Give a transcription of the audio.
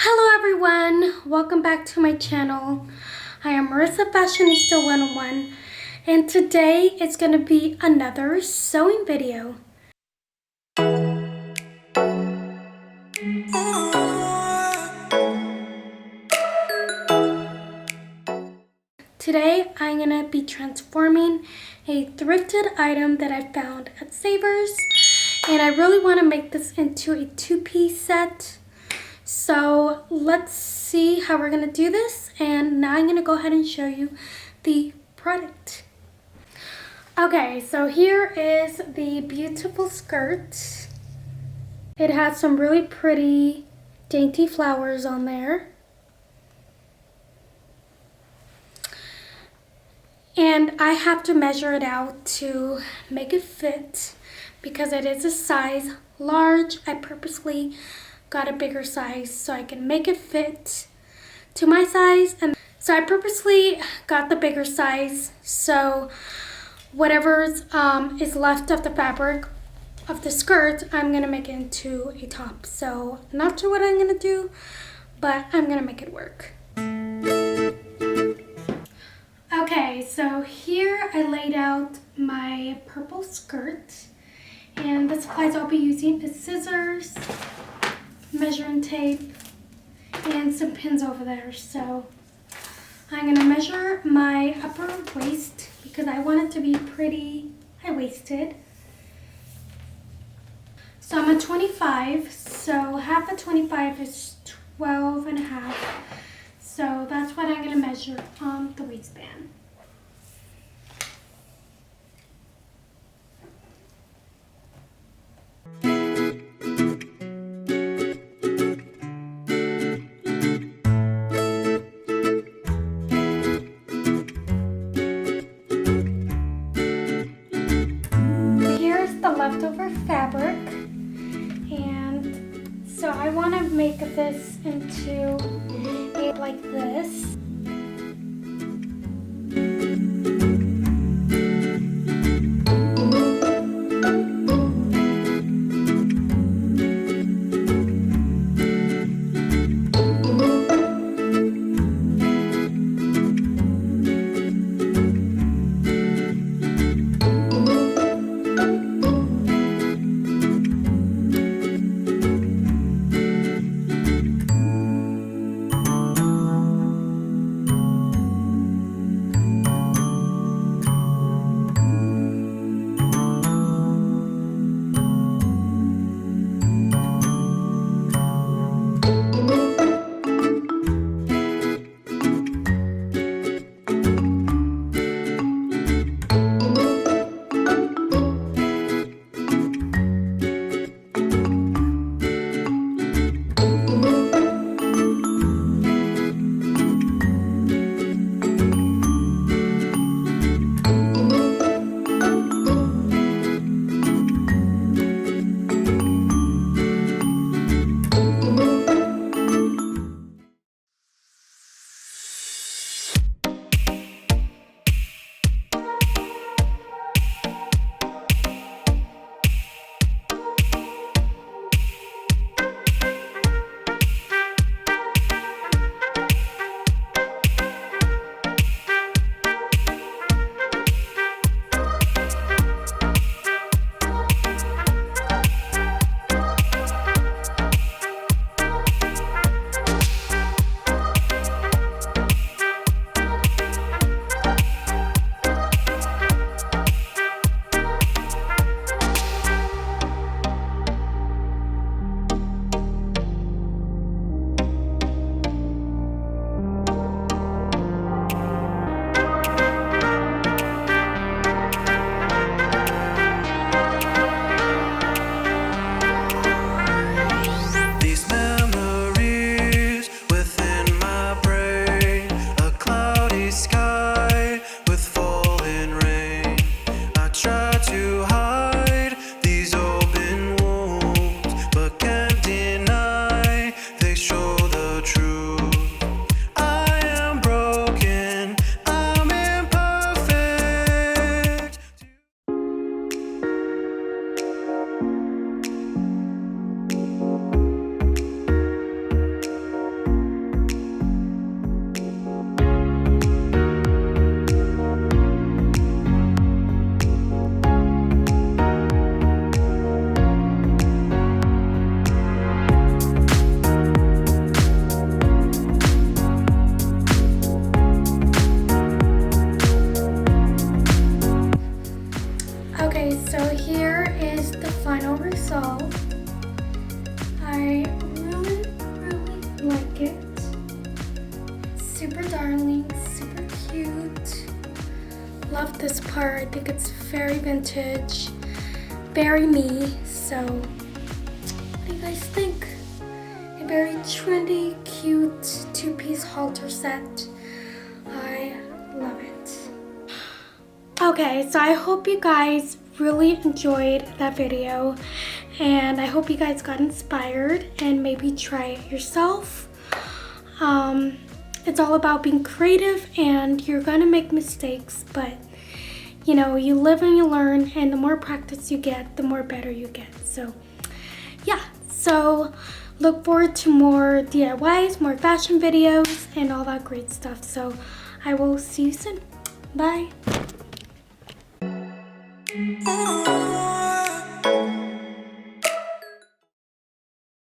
Hello everyone, welcome back to my channel. I am Marissa Fashionista 101 and today it's going to be another sewing video. Today I'm going to be transforming a thrifted item that I found at Savers, and I really want to make this into a two-piece set. So let's see how we're going to do this, and now I'm going to go ahead and show you the product. Okay, so here is the beautiful skirt. It has some really pretty dainty flowers on there. And I have to measure it out to make it fit because it is a size large. I purposely got a bigger size so I can make it fit to my size, and so I purposely got the bigger size, so whatever is left of the fabric of the skirt, I'm gonna make it into a top. So not sure what I'm gonna do, but I'm gonna make it work. Okay, so here I laid out my purple skirt, and the supplies I'll be using is scissors, measuring tape, and some pins over there. So I'm gonna measure my upper waist because I want it to be pretty high-waisted. So I'm a 25, so half of 25 is 12 and a half. So that's what I'm gonna measure on the waistband. Leftover fabric, and so I want to make this into a like this. So I'm going to super darling, super cute. Love this part. I think it's very vintage, very me. So what do you guys think? A very trendy, cute two-piece halter set. I love it. Okay, so I hope you guys really enjoyed that video, and I hope you guys got inspired and maybe try it yourself. It's all about being creative, and you're gonna make mistakes, but you know, you live and you learn, and the more practice you get, the more better you get. So yeah, so look forward to more DIYs, more fashion videos, and all that great stuff. So I will see you soon. Bye.